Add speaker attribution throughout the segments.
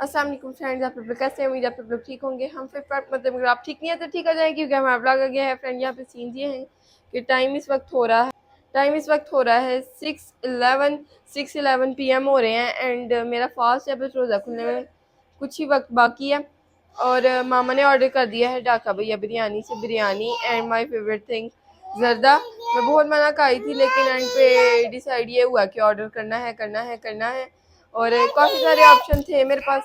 Speaker 1: अस्सलाम वालेकुम फ्रेंड्स, आप लोग कैसे हैं? उम्मीद आप लोग ठीक होंगे। हम फिर मतलब अगर आप ठीक नहीं है तो ठीक हो जाए, क्योंकि हमारा ब्लॉग आ गया है। फ्रेंड यहाँ पे सीन ये हैं कि टाइम इस वक्त हो रहा है 6:11 PM हो रहे हैं। एंड मेरा फास्ट है, बस रोज़ा खुलने में कुछ ही वक्त बाकी है। और मामा ने ऑर्डर कर दिया है ढाका भैया बिरयानी से biryani and my favourite thing जर्दा। मैं बहुत मना करी थी, लेकिन एंड पे डिसाइड ये हुआ कि ऑर्डर करना है। और काफ़ी सारे ऑप्शन थे मेरे पास।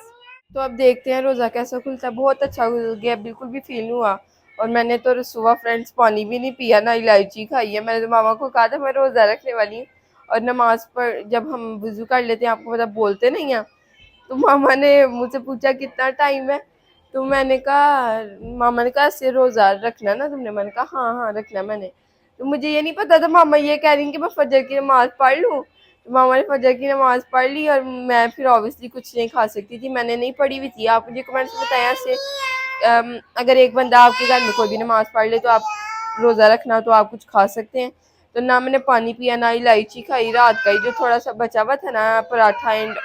Speaker 1: तो अब देखते हैं रोज़ा कैसा खुलता है। बहुत अच्छा खुल गया, बिल्कुल भी फील नहीं हुआ। और मैंने तो सुबह फ्रेंड्स पानी भी नहीं पिया, ना इलायची खाई है। मैंने तो मामा को कहा था मैं रोज़ा रखने वाली हूँ। और नमाज पर जब हम वज़ू कर लेते हैं, आपको पता बोलते नहीं हैं, तो मामा ने मुझसे पूछा कितना टाइम है। तो मैंने कहा, मामा ने कहा ऐसे रोज़ा रखना ना तुमने? मैंने कहा हाँ हाँ रखना मैंने। तो मुझे ये नहीं पता था मामा ये कह रही हैं कि मैं फजर की नमाज़ पढ़ लूँ। तो मामा ने फजर की नमाज़ पढ़ ली और मैं फिर ऑब्वियसली कुछ नहीं खा सकती थी, मैंने नहीं पढ़ी हुई थी। आप मुझे कमेंट्स में बताएं ऐसे अगर एक बंदा आपके घर में कोई भी नमाज़ पढ़ ले तो आप रोज़ा रखना तो आप कुछ खा सकते हैं। तो ना मैंने पानी पिया, ना इलायची खाई। रात का ही जो थोड़ा सा बचा हुआ था ना पराठा एंड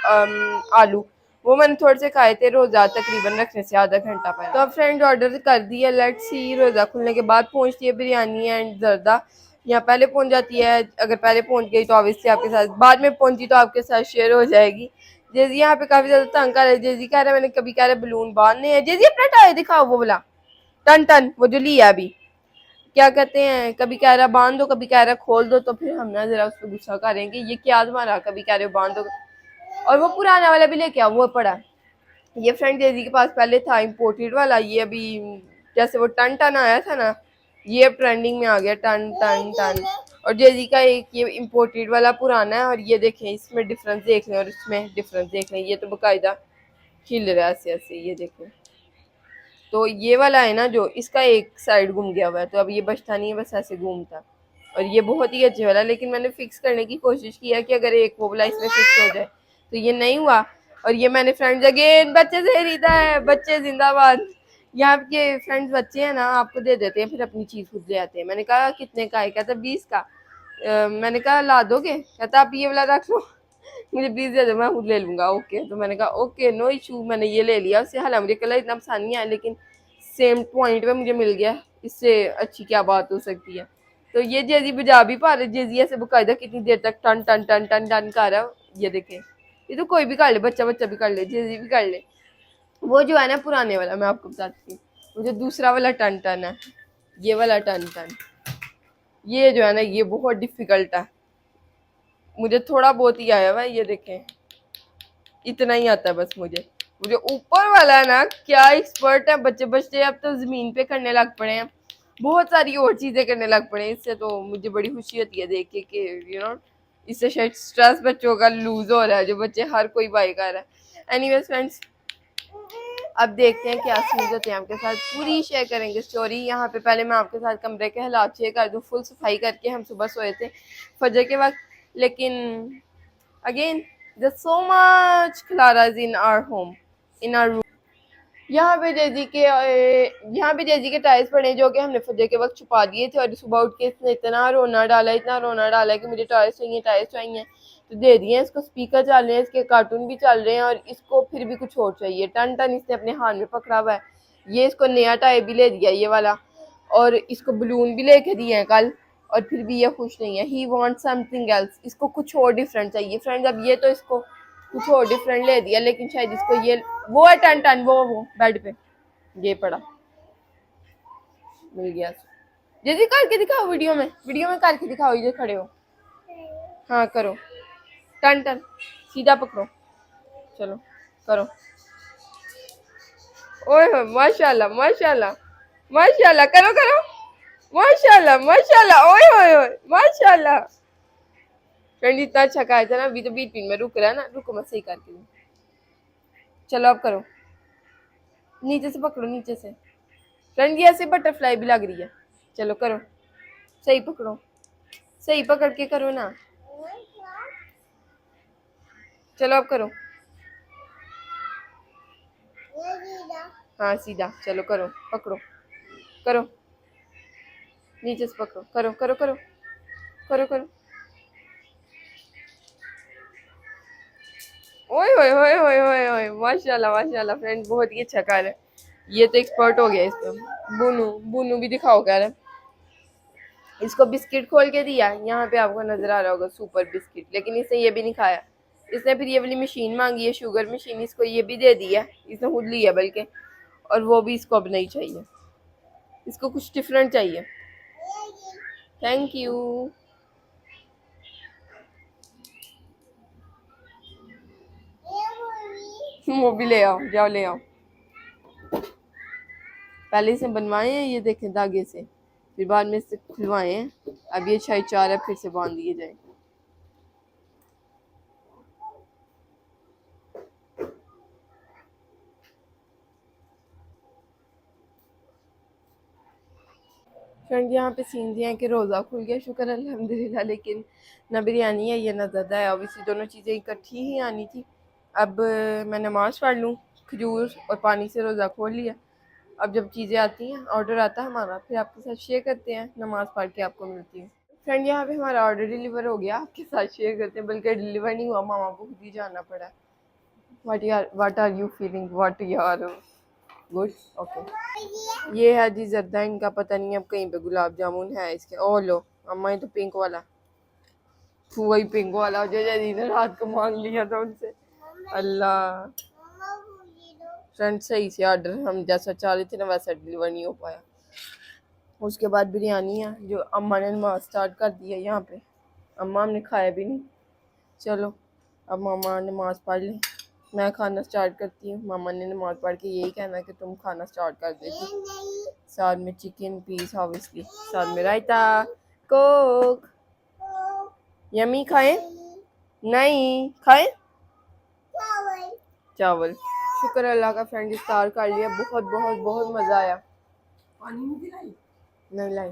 Speaker 1: आलू, वो मैंने थोड़े से खाए थे। रोज़ा तकरीबन रखने से आधा घंटा पहले। तो अब फ्रेंड ऑर्डर कर दिया, लेट्स सी रोज़ा खुलने के बाद पहुंचती है बिरयानी एंड जर्दा। यहाँ पहले पहुंच जाती है, अगर पहले पहुंच गई तो ऑब्वियसली आपके साथ, बाद में पहुंची तो आपके साथ शेयर हो जाएगी। जेजी यहाँ पे काफी ज्यादा तंग कर रहा है। जेजी कह रहा है मैंने कभी कह रहा बलून बांधने हैं। जेजी अपना टायर दिखाओ, वो बोला टन टन वो जो लिया अभी, क्या कहते हैं, कभी कह रहा बांध दो, कभी कह रहा खोल दो। तो फिर हम ना जरा उस पर गुस्सा करेंगे, ये क्या तुम्हारा, कभी कह रहे हो बांध दो। और वो पुराना वाला भी लेके आओ, वो पड़ा। ये फ्रेंड जेजी के पास पहले था इम्पोर्टेड वाला, ये अभी जैसे वो टन टन आया था ना, ये अब ट्रेंडिंग में आ गया टन टन टन। और जेजी का एक ये इम्पोर्टेड वाला पुराना है। और ये देखें इसमें डिफरेंस देख लें और इसमें डिफरेंस देख लें, ये तो बाकायदा हिल रहा है ऐसे ऐसे, ये देखें। तो ये वाला है ना जो, इसका एक साइड घूम गया हुआ है, तो अब ये बचता नहीं है, बस ऐसे घूमता। और ये बहुत ही अच्छे वाला, लेकिन मैंने फिक्स करने की कोशिश किया कि अगर एक वो वाला इसमें फिक्स हो जाए, तो ये नहीं हुआ। और ये मैंने फ्रेंड्स अगेन बच्चे से खरीदा है, बच्चे जिंदाबाद। यहाँ के फ्रेंड्स बच्चे हैं ना, आपको दे देते हैं फिर अपनी चीज़ खुद ले आते हैं। मैंने कहा कितने का है? कहता 20 का। मैंने कहा ला दोगे? कहता आप ये वाला रख लो, मुझे 20 दे दो, मैं खुद ले लूंगा। ओके, तो मैंने कहा ओके नो इशू। मैंने ये ले लिया उससे। हालांकि मुझे कलर इतना पसंद नहीं आया, लेकिन सेम पॉइंट पे मुझे मिल गया, इससे अच्छी क्या बात हो सकती है। तो ये जेजी बजा भी पा रहे, जेजी ऐसे बकायदा कितनी देर तक टन टन टन टन टन कर रहा है। ये देखे, ये तो कोई भी कर ले, बच्चा बच्चा भी कर ले, जेजी भी कर ले। वो जो है ना पुराने वाला, मैं आपको बताती हूँ, वो जो दूसरा वाला टन टन है, ये वाला टन टन, ये जो है ना ये बहुत डिफिकल्ट है। मुझे थोड़ा बहुत ही आया हुआ है, ये देखें इतना ही आता है बस मुझे। मुझे ऊपर वाला है ना, क्या एक्सपर्ट है बच्चे बच्चे, अब तो जमीन पे करने लग पड़े हैं, बहुत सारी और चीजें करने लग पड़े हैं। इससे तो मुझे बड़ी खुशी होती है देख के कि इससे शायद स्ट्रेस बच्चों का लूज हो रहा है, जो बच्चे हर कोई बाई कर रहा है। एनीवेज फ्रेंड्स, अब देखते हैं क्या सीन्स होते हैं आपके साथ, पूरी शेयर करेंगे स्टोरी। यहाँ पे पहले मैं आपके साथ कमरे के हालात शेयर कर दूँ। फुल सफाई करके हम सुबह सोए थे फजर के वक्त, लेकिन again there's so much claras in our home, in our room। यहाँ पे जेजी के टायर्स पड़े जो कि हमने फजर के वक्त छुपा दिए थे। और सुबह उठ के इसने इतना रोना डाला कि मुझे टायर्स चाहिए। तो दे दिए इसको। स्पीकर चल रहे हैं, इसके कार्टून भी चल रहे हैं, और इसको फिर भी कुछ और चाहिए। टन टन इसने अपने हाथ में पकड़ा हुआ है। ये इसको नया टायर भी ले दिया ये वाला, और इसको बलून भी लेके दिए हैं कल, और फिर भी ये खुश नहीं है। ही वॉन्ट समथिंग एल्स, इसको कुछ और डिफरेंट चाहिए फ्रेंड्स। अब ये तो इसको कुछ और डिफरेंट ले दिया, लेकिन शायद इसको ये, वो है टन टन, वो बेड पे ये पड़ा, मिल गया। जल्दी करके दिखाओ, वीडियो में करके दिखाओ, इधर खड़े हो। हाँ करो, टन टन सीधा पकड़ो, चलो करो। ओए हो माशाल्लाह माशाल्लाह माशाल्लाह, करो करो, माशाल्लाह माशाल्लाह, ओए होए होए माशाल्लाह। फ्रेंड इतना अच्छा खाया था ना, अभी तो बीच बीच में रुक रहा है ना, रुको मैं सही करके दूँ। चलो अब करो, नीचे से पकड़ो, नीचे से। फ्रेंड ये ऐसे बटरफ्लाई भी लग रही है। चलो करो, सही पकड़ो, सही पकड़ के करो ना। चलो अब करो, हाँ सीधा, चलो करो, पकड़ो, करो, नीचे से पकड़ो, करो करो करो करो करो। ओए ओए ओए ओए ओए ओए, माशाल्लाह माशाल्लाह फ्रेंड, बहुत ही अच्छा कर है। ये तो एक्सपर्ट हो गया इस पे। बुनू बुनू भी दिखाओ कर है। इसको बिस्किट खोल के दिया, यहाँ पे आपको नजर आ रहा होगा सुपर बिस्किट, लेकिन इसने ये भी नहीं खाया। इसने फिर ये वाली मशीन मांगी है, शुगर मशीन, इसको ये भी दे दिया, इसने खुद लिया बल्कि, और वो भी इसको अब नहीं चाहिए, इसको कुछ डिफरेंट चाहिए। Thank you. वो भी ले आओ, जाओ ले आओ। पहले से बनवाए हैं ये देखें धागे से, फिर बाद में से खुलवाए हैं। अब ये शायद चार है, फिर से बांध दिए जाए। फ्रेंड यहाँ पे सीन दिया है कि रोज़ा खुल गया, शुक्र अल्हम्दुलिल्लाह, लेकिन ना बिरयानी है ये ना ज़्यादा है। ऑब्वियसली दोनों चीज़ें इकट्ठी ही आनी थी। अब मैं नमाज़ पढ़ लूँ, खजूर और पानी से रोज़ा खोल लिया। अब जब चीज़ें आती हैं, ऑर्डर आता है हमारा, फिर आपके साथ शेयर करते हैं, नमाज़ पढ़ के आपको मिलती है। फ्रेंड यहाँ पे हमारा ऑर्डर डिलीवर हो गया, आपके साथ शेयर करते हैं, बल्कि डिलीवर नहीं हुआ, मामा को खुद ही जाना पड़ा। What are you feeling, what you are good? Okay. ये है जी जर्दा, इनका पता नहीं अब कहीं पे गुलाब जामुन है इसके। ओ लो अम्मा, ये तो पिंक वाला, वही पिंक वाला जो जदी ने रात को मांग लिया था उनसे। अल्लाह फ्रेंड, सही से ऑर्डर हम जैसा चाह रहे थे ना वैसा डिलीवर नहीं हो पाया। उसके बाद बिरयानी है जो अम्मा ने नमाज स्टार्ट कर दी है यहाँ पे। अम्मा हमने खाया भी नहीं। चलो अब मामा नमाज पढ़ लें, मैं खाना स्टार्ट करती हूँ। मामा ने नमाज पढ़ के यही कहना कि तुम खाना स्टार्ट कर देती। साथ में चिकन पीस ऑब्वियसली, साथ में रायता, कोक। यमी खाए? नहीं खाए चावल। शुक्र अल्लाह का फ्रेंड, इफ्तार कर लिया, बहुत बहुत बहुत मज़ा आया। नहीं लाई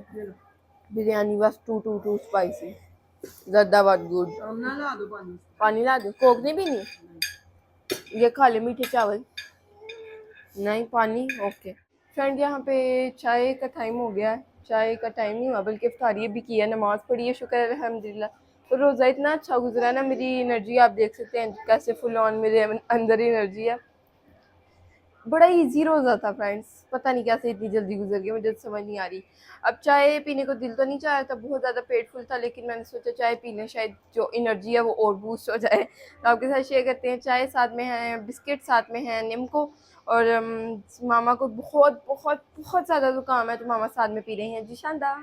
Speaker 1: बिरयानी बस टू स्पाइसी, ज़्यादा बहुत गुड। पानी ला दो, कोक नहीं पीनी? ये खा ले मीठे चावल। नहीं पानी, ओके। फ्रेंड यहाँ पे चाय का टाइम हो गया है। चाय का टाइम नहीं हुआ बल्कि इफ्तारी भी किया, नमाज़ पढ़ी है, शुक्र है अल्हम्दुलिल्लाह। तो रोज़ा इतना अच्छा गुजरा ना, मेरी एनर्जी आप देख सकते हैं कैसे फुल ऑन मेरे अंदर एनर्जी है। बड़ा इजी रोज़ा था फ्रेंड्स, पता नहीं कैसे इतनी जल्दी गुजर गया, मुझे समझ नहीं आ रही। अब चाय पीने को दिल तो नहीं चाह रहा था, बहुत ज़्यादा पेट फुल था, लेकिन मैंने सोचा चाय पी लें, शायद जो एनर्जी है वो और बूस्ट हो जाए। तो आपके साथ शेयर करते हैं, चाय साथ में है, बिस्किट साथ में है, निम्को, और मामा को बहुत बहुत बहुत ज़्यादा ज़ुकाम है, तो मामा साथ में पी रहे हैं जी शानदा।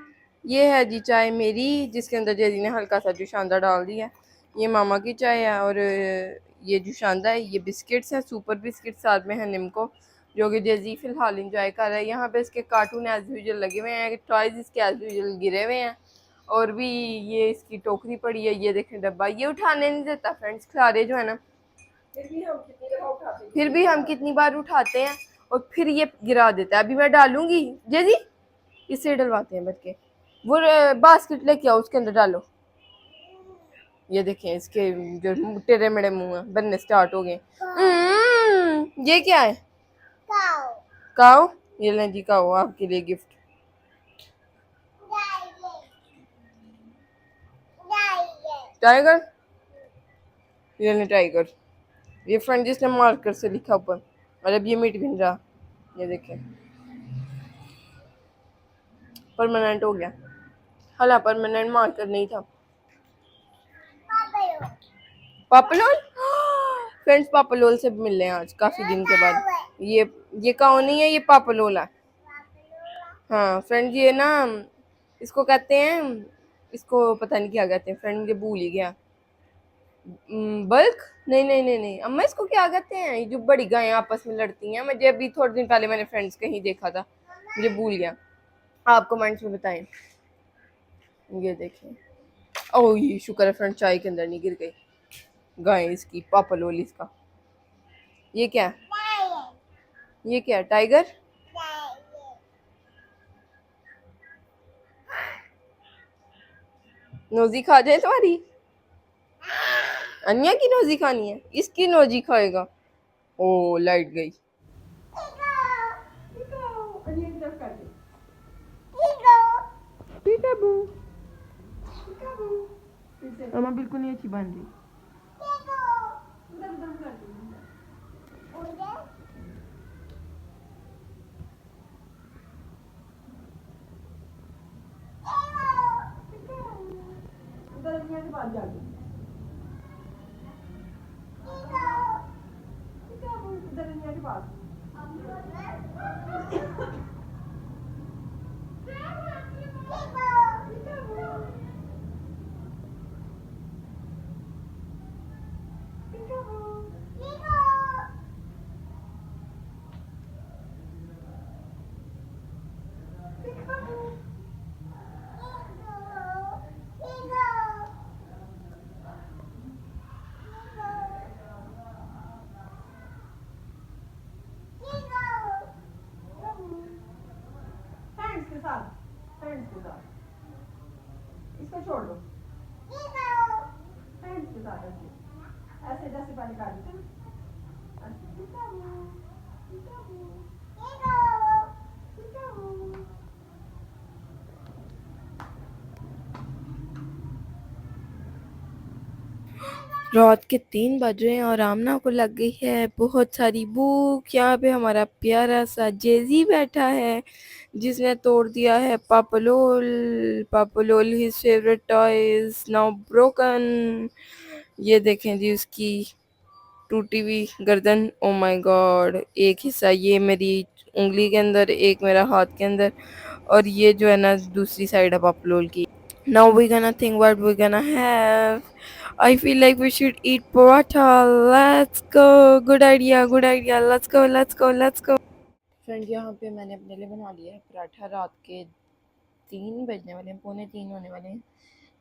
Speaker 1: ये है जी चाय मेरी, जिसके अंदर जैदी ने हल्का सा जुशांदा डाल दिया। ये मामा की चाय है, और ये जुशांदा है। ये बिस्किट्स हैं, सुपर बिस्किट, साथ में है निम्को, जो कि जैजी फ़िलहाल इंजॉय कर रहा है। यहाँ पे इसके कार्टून एज यूजल लगे हुए हैं, टॉयज़ इसके एज यूजल गिरे हुए हैं, और भी ये इसकी टोकरी पड़ी है, ये देखें डब्बा, ये उठाने नहीं देता फ्रेंड्स, खिलारे जो है ना, फिर भी हम कितनी बार उठाते हैं और फिर ये गिरा देता है। अभी मैं डालूंगी जैजी, इससे डलवाते हैं बच्चे। वो बास्केट लेके आओ, उसके अंदर डालो। ये देखें इसके जो टेढ़े मेढ़े मुंह हैं बनने स्टार्ट हो गए। ये क्या है? काओ। ये लें जी काओ, आपके लिए गिफ्ट। टाइगर, ये लें टाइगर। ये फ्रेंड जिसने मार्कर से लिखा ऊपर, और अब ये मिट भी नहीं रहा। ये देखें परमानेंट हो गया, हाला परमानेंट मार्कर नहीं था। पापलोल फ्रेंड्स, पापलोल से मिल रहे हैं आज काफी दिन के बाद। ये काओ नहीं है, ये पापलोल है। हाँ फ्रेंड, ये ना इसको कहते हैं, इसको पता नहीं क्या कहते हैं फ्रेंड, मुझे भूल ही गया। बल्क? नहीं नहीं नहीं नहीं अम्मा, इसको क्या कहते हैं? ये जो बड़ी गायें आपस में लड़ती हैं, मुझे अभी थोड़े दिन पहले मैंने फ्रेंड्स कहीं देखा था, मुझे भूल गया। आप कमेंट्स में बताएं। ये देखें, ओह ये शुक्र है फ्रेंड चाय के अंदर नहीं गिर गई। गाय इसकी, पापा लोली इसका। ये क्या है? ये क्या है? टाइगर? नोजी खा जाए तुम्हारी? अन्या की नोजी खानी है, इसकी नोजी खाएगा। ओ लाइट गई। अम्मा बिल्कुल नहीं अच्छी बन रही। इसको छोड़ दो फ्रेंड्स के साथ ऐसे जैसे पहले कर देते रात के 3 बज रहे हैं और आमना को लग गई है बहुत सारी भूख। यहाँ पे हमारा प्यारा सा जेजी बैठा है जिसने तोड़ दिया है पापलोल। पापलोल his favourite toys now broken. ये देखें जी उसकी टूटी हुई गर्दन। ओ माय गॉड, एक हिस्सा ये मेरी उंगली के अंदर, एक मेरा हाथ के अंदर, और ये जो है ना दूसरी साइड है पापलोल की। Now we're gonna think what we're gonna have. I feel like we should eat paratha. Let's go. Good idea. Good idea. Let's go. Let's go. Let's go. Friend यहाँ पे मैंने अपने लिए बना लिया है पराठा। रात के 3 बजने वाले हैं, 2:45 होने वाले हैं।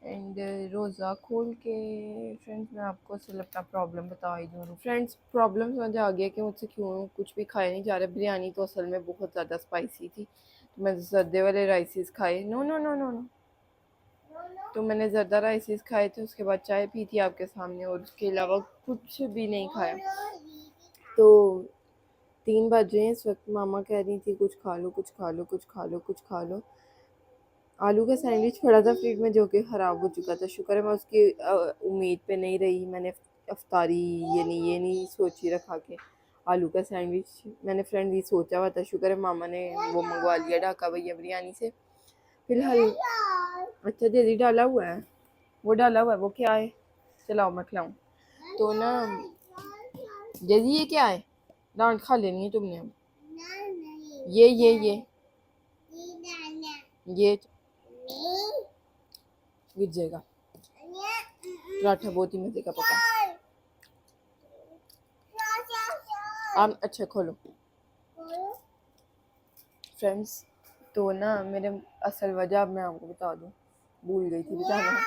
Speaker 1: एंड रोज़ा खोल के फ्रेंड्स मैं आपको असल अपना प्रॉब्लम बता ही दूँ। फ्रेंड्स प्रॉब्लम समझ आ गया कि मुझसे क्यों कुछ भी खाया नहीं जा रहा। बिरयानी तो असल में बहुत ज़्यादा स्पाइसी थी तो मैं जर्दे वाले राइसेस खाए। No no no no no तो मैंने ज़र्दा राइसेस खाए थे, उसके बाद चाय पी थी आपके सामने और उसके अलावा कुछ भी नहीं खाया। तो 3 बज रहे हैं इस वक्त। मामा कह रही थी कुछ खा लो, कुछ खा लो, कुछ खा लो, कुछ खा लो। आलू का सैंडविच पड़ा था फ्रिज में जो कि ख़राब हो चुका था। शुक्र है मैं उसकी उम्मीद पे नहीं रही। मैंने अफ्तारी ये नहीं सोची रखा के आलू का सैंडविच मैंने फ्रेंड ये सोचा हुआ था। शुक्र है मामा ने वो मंगवा लिया ढाका भैया बिरयानी से। फिलहाल अच्छा जल्दी डाला हुआ है, वो डाला हुआ है, वो क्या है? चलाओ मैं खिलाऊँ तो ना। जल्दी ये क्या है? डांट खा लेनी है तुमने अब। ये गिर जाएगा। पराठा बहुत ही मजे का पका। आप अच्छा खोलो फ्रेंड्स। तो ना मेरे असल वजह अब मैं आपको बता दूं, भूल गई थी बताना।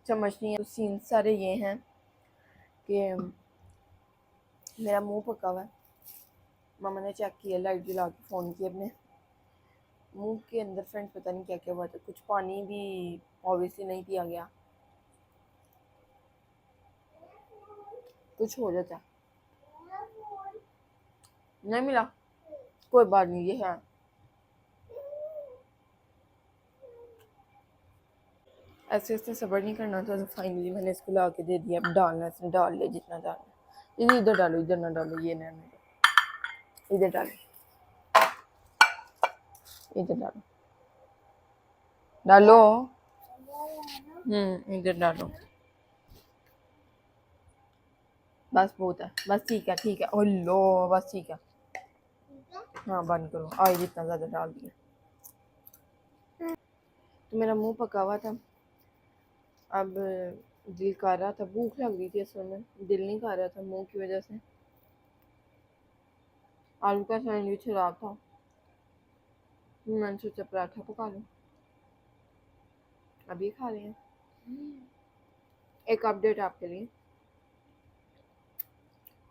Speaker 1: समझ नहीं है। तो सीन सारे ये हैं कि मेरा मुंह पका हुआ है। मामा ने चेक किया, लाइट जला के फ़ोन किया अपने मुंह के अंदर। फ्रेंड्स पता नहीं क्या क्या हुआ था। कुछ पानी भी ऑब्वियसली नहीं पिया गया, कुछ हो जाता है। नहीं मिला, कोई बात नहीं, ये है। ऐसे ऐसे सब्र नहीं करना था तो फाइनली मैंने इसको ला के दे दिया। अब डालना इसमें डाल ले जितना डालना। इधर इधर डालो, इधर ना डालो, ये ना इधर डालो, इधर डालो, डालो। इधर डालो। बस बहुत है, बस ठीक है, ठीक है। ओ लो बस ठीक है। हाँ बंद करो। आई जितना ज़्यादा डाल दिया। तो मेरा मुंह पका हुआ था। अब दिल कर रहा था, भूख लग रही थी असल में, दिल नहीं कर रहा था मुंह की वजह से। आलू का सैंडविच खराब था, मैंने सोचा पराठा पका लूँ। अभी खा रहे हैं। एक अपडेट आपके लिए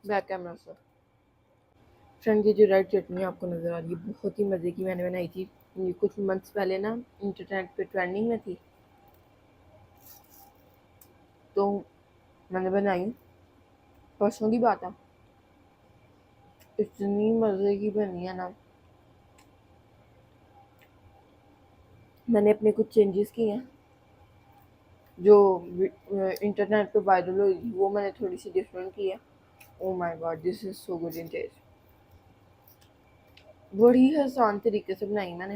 Speaker 1: बैक कैमरा से। फ्रेंड ये जो रेड चटनी आपको नज़र आ रही है बहुत ही मज़े की मैंने बनाई थी। ये कुछ मंथ्स पहले ना इंटरनेट पे ट्रेंडिंग में थी। तो मैंने बनाई, परसों की बात है, इतनी मज़े की बनी है ना। मैंने अपने कुछ चेंजेस किए हैं जो इंटरनेट पे वायरल हुई, वो मैंने थोड़ी सी डिफरेंट की है। Oh my god, this is so good in taste. बड़ी आसान तरीके से बनाई मैंने,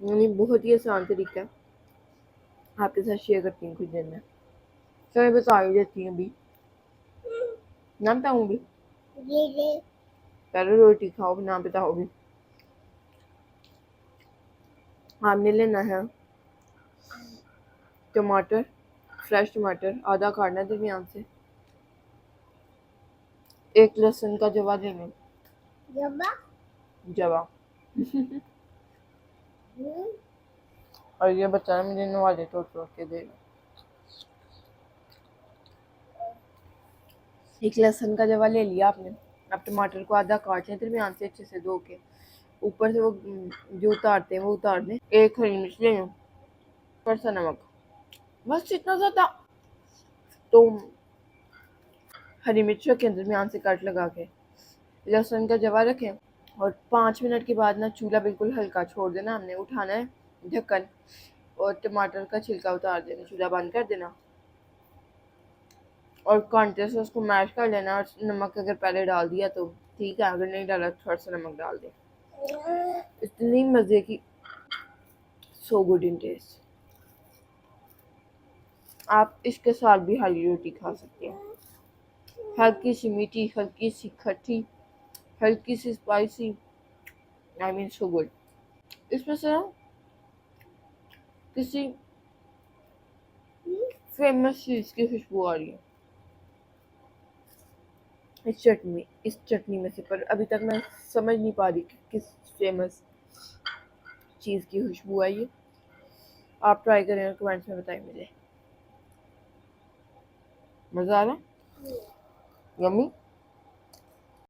Speaker 1: यानी बहुत ही आसान तरीका है। आपके साथ शेयर करती हूँ कुछ दिन में। तो मैं बता ही देती हूँ अभी, ना बताऊँगी, पहले रोटी खाओ ना बताओगी। हमने लेना है टमाटर, फ्रेश टमाटर आधा काटना है दरमियान से, एक लहसुन का जवा लेना, जवा और ये बच्चा मुझे नवाजे तोड़ तोड़ के देगा। एक लहसुन का जवा ले लिया आपने। अब टमाटर को आधा काट लें दरमियान से अच्छे से धो के, ऊपर से वो जो उतारते हैं वो उतार दें। एक हरी मिर्च ले लें, थोड़ा सा नमक, बस इतना ज़्यादा। तो हरी मिर्च रखें दरमियान से कट लगा के, लहसुन का जवा रखें और 5 मिनट के बाद ना चूल्हा बिल्कुल हल्का छोड़ देना। हमने उठाना है ढक्कन और टमाटर का छिलका उतार देना, चूल्हा बंद कर देना और कांटे से उसको मैश कर लेना। और नमक अगर पहले डाल दिया तो ठीक है, अगर नहीं डाला थोड़ा सा नमक डाल दें। इतनी मज़े की, सो गुड इन टेस्ट। आप इसके साथ भी हरी रोटी खा सकते हैं, हल्की सी मीठी, हल्की सी खट्टी, हल्की सी spicy, I mean so good. इसमें से ना किसी फेमस चीज़ की खुशबू आ रही है इस चटनी में से, पर अभी तक मैं समझ नहीं पा रही कि किस फेमस चीज़ की खुशबू आई है। आप ट्राई करें और कमेंट्स में बताएं मुझे। मज़ा आ रहा है, यम्मी।